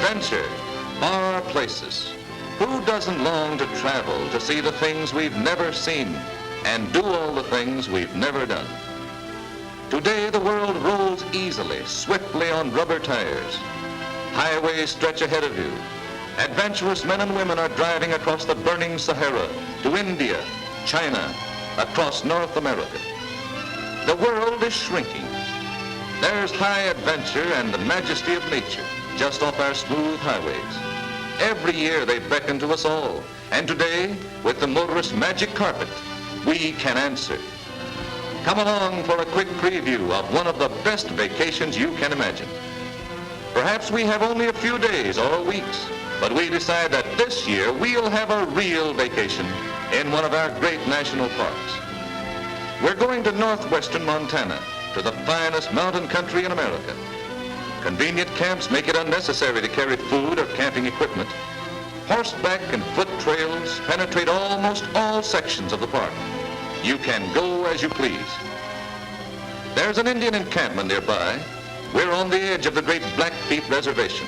Adventure, far places. Who doesn't long to travel to see the things we've never seen and do all the things we've never done? Today the world rolls easily, swiftly on rubber tires. Highways stretch ahead of you. Adventurous men and women are driving across the burning Sahara to India, China, across North America. The world is shrinking. There's high adventure and the majesty of nature just off our smooth highways. Every year they beckon to us all, and today, with the motorist magic carpet, we can answer. Come along for a quick preview of one of the best vacations you can imagine. Perhaps we have only a few days or weeks, but we decide that this year we'll have a real vacation in one of our great national parks. We're going to northwestern Montana, to the finest mountain country in America. Convenient camps make it unnecessary to carry food or camping equipment. Horseback and foot trails penetrate almost all sections of the park. You can go as you please. There's an Indian encampment nearby. We're on the edge of the great Blackfeet Reservation.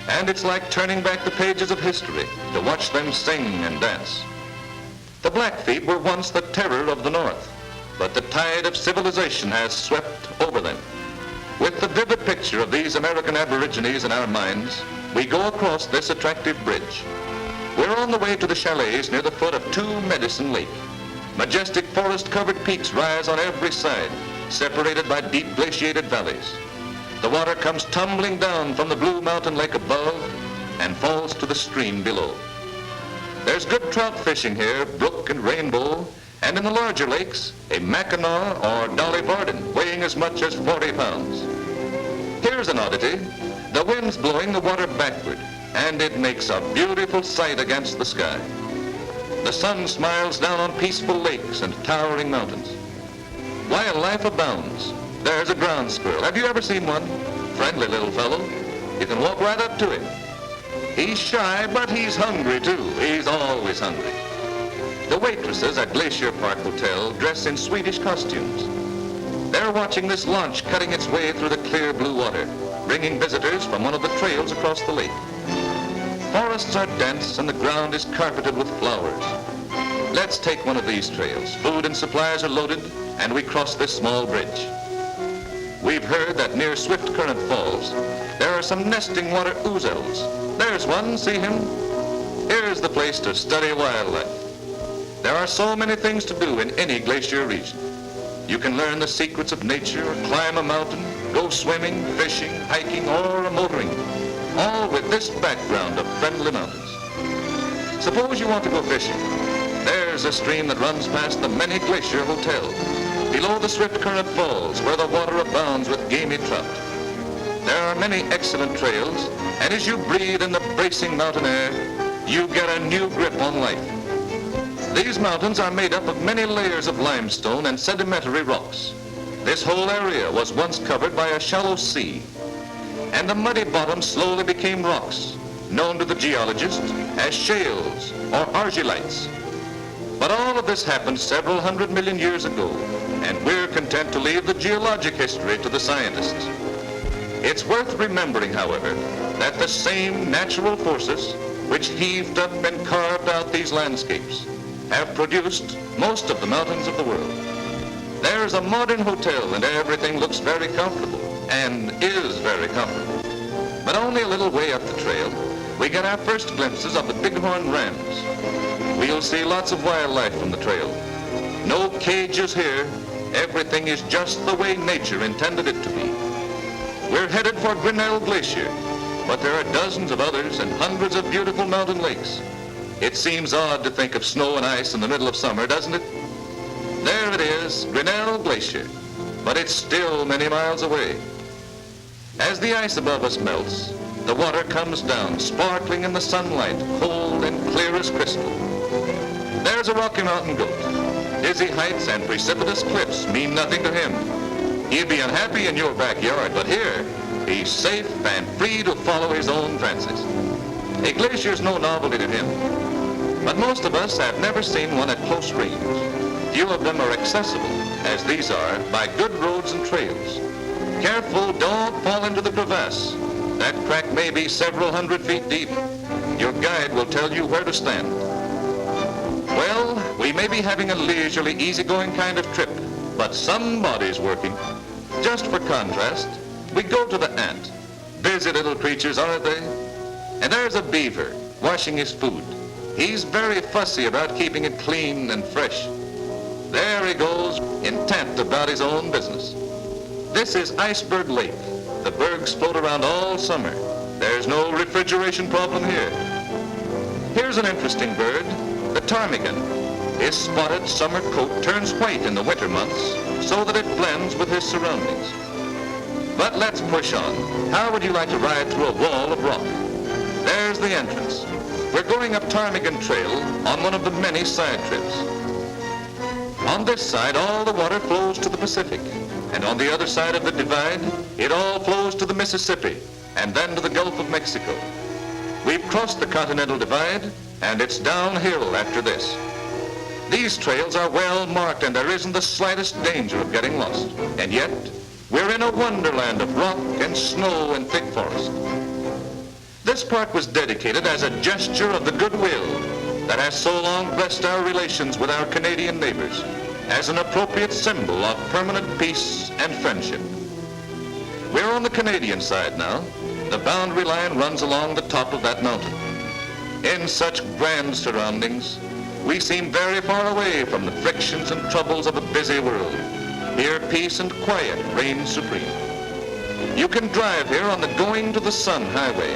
And it's like turning back the pages of history to watch them sing and dance. The Blackfeet were once the terror of the North, but the tide of civilization has swept over them. With the vivid picture of these American Aborigines in our minds, we go across this attractive bridge. We're on the way to the chalets near the foot of Two Medicine Lake. Majestic forest-covered peaks rise on every side, separated by deep glaciated valleys. The water comes tumbling down from the blue mountain lake above and falls to the stream below. There's good trout fishing here, brook and rainbow, and in the larger lakes, a Mackinaw or Dolly Varden weighing as much as 40 pounds. Here's an oddity. The wind's blowing the water backward, and it makes a beautiful sight against the sky. The sun smiles down on peaceful lakes and towering mountains. Wildlife abounds. There's a ground squirrel. Have you ever seen one? Friendly little fellow. You can walk right up to him. He's shy, but he's hungry too. He's always hungry. The waitresses at Glacier Park Hotel dress in Swedish costumes. They're watching this launch cutting its way through the clear blue water, bringing visitors from one of the trails across the lake. Forests are dense and the ground is carpeted with flowers. Let's take one of these trails. Food and supplies are loaded, and we cross this small bridge. We've heard that near Swiftcurrent Falls, there are some nesting water ouzels. There's one, see him? Here's the place to study wildlife. There are so many things to do in any glacier region. You can learn the secrets of nature, or climb a mountain, go swimming, fishing, hiking, or motoring, all with this background of friendly mountains. Suppose you want to go fishing. There's a stream that runs past the many Glacier Hotel, below the Swiftcurrent Falls, where the water abounds with gamey trout. There are many excellent trails, and as you breathe in the bracing mountain air, you get a new grip on life. These mountains are made up of many layers of limestone and sedimentary rocks. This whole area was once covered by a shallow sea, and the muddy bottom slowly became rocks, known to the geologist as shales or argillites. But all of this happened several 100 million years ago, and we're content to leave the geologic history to the scientists. It's worth remembering, however, that the same natural forces which heaved up and carved out these landscapes have produced most of the mountains of the world. There's a modern hotel and everything looks very comfortable, and is very comfortable. But only a little way up the trail, we get our first glimpses of the Bighorn rams. We'll see lots of wildlife from the trail. No cages here. Everything is just the way nature intended it to be. We're headed for Grinnell Glacier, but there are dozens of others and hundreds of beautiful mountain lakes. It seems odd to think of snow and ice in the middle of summer, doesn't it? There it is, Grinnell Glacier, but it's still many miles away. As the ice above us melts, the water comes down, sparkling in the sunlight, cold and clear as crystal. There's a Rocky Mountain goat. Dizzy heights and precipitous cliffs mean nothing to him. He'd be unhappy in your backyard, but here, he's safe and free to follow his own fancies. A glacier's no novelty to him. But most of us have never seen one at close range. Few of them are accessible, as these are, by good roads and trails. Careful, don't fall into the crevasse. That crack may be several hundred feet deep. Your guide will tell you where to stand. Well, we may be having a leisurely, easygoing kind of trip, but somebody's working. Just for contrast, we go to the ant. Busy little creatures, aren't they? And there's a beaver washing his food. He's very fussy about keeping it clean and fresh. There he goes, intent about his own business. This is Iceberg Lake. The bergs float around all summer. There's no refrigeration problem here. Here's an interesting bird, the ptarmigan. His spotted summer coat turns white in the winter months so that it blends with his surroundings. But let's push on. How would you like to ride through a wall of rock? There's the entrance. We're going up Ptarmigan Trail on one of the many side trips. On this side, all the water flows to the Pacific, and on the other side of the divide, it all flows to the Mississippi, and then to the Gulf of Mexico. We've crossed the Continental Divide, and it's downhill after this. These trails are well marked, and there isn't the slightest danger of getting lost. And yet, we're in a wonderland of rock and snow and thick forest. This park was dedicated as a gesture of the goodwill that has so long blessed our relations with our Canadian neighbors, as an appropriate symbol of permanent peace and friendship. We're on the Canadian side now. The boundary line runs along the top of that mountain. In such grand surroundings, we seem very far away from the frictions and troubles of a busy world. Here, peace and quiet reign supreme. You can drive here on the Going to the Sun Highway.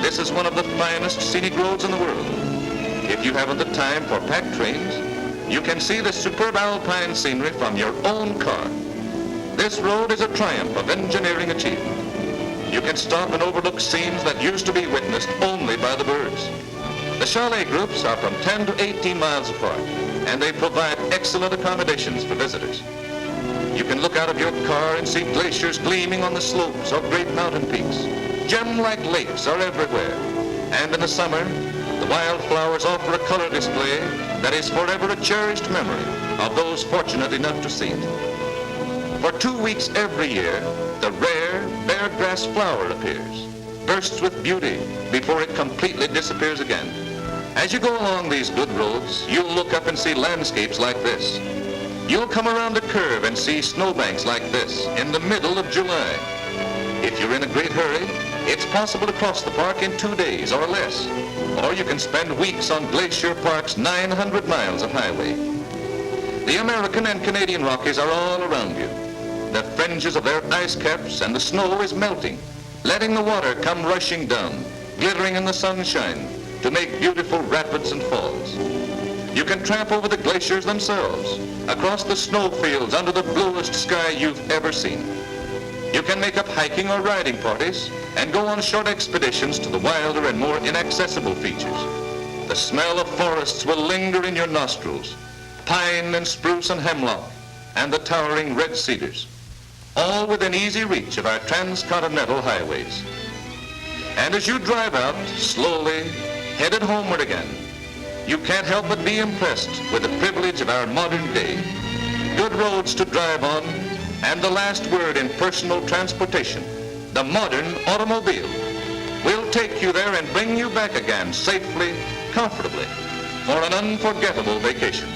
This is one of the finest scenic roads in the world. If you haven't the time for pack trains, you can see the superb alpine scenery from your own car. This road is a triumph of engineering achievement. You can stop and overlook scenes that used to be witnessed only by the birds. The chalet groups are from 10 to 18 miles apart, and they provide excellent accommodations for visitors. You can look out of your car and see glaciers gleaming on the slopes of great mountain peaks. Gem-like lakes are everywhere, and in the summer, the wildflowers offer a color display that is forever a cherished memory of those fortunate enough to see it. For 2 weeks every year, the rare bare grass flower appears, bursts with beauty before it completely disappears again. As you go along these good roads, you'll look up and see landscapes like this. You'll come around a curve and see snowbanks like this in the middle of July. If you're in a great hurry, it's possible to cross the park in 2 days or less. Or you can spend weeks on Glacier Park's 900 miles of highway. The American and Canadian Rockies are all around you. The fringes of their ice caps and the snow is melting, letting the water come rushing down, glittering in the sunshine to make beautiful rapids and falls. You can tramp over the glaciers themselves, across the snowfields under the bluest sky you've ever seen. You can make up hiking or riding parties and go on short expeditions to the wilder and more inaccessible features. The smell of forests will linger in your nostrils, pine and spruce and hemlock, and the towering red cedars, all within easy reach of our transcontinental highways. And as you drive out, slowly, headed homeward again, you can't help but be impressed with the privilege of our modern day. Good roads to drive on, and the last word in personal transportation, the modern automobile, will take you there and bring you back again safely, comfortably, for an unforgettable vacation.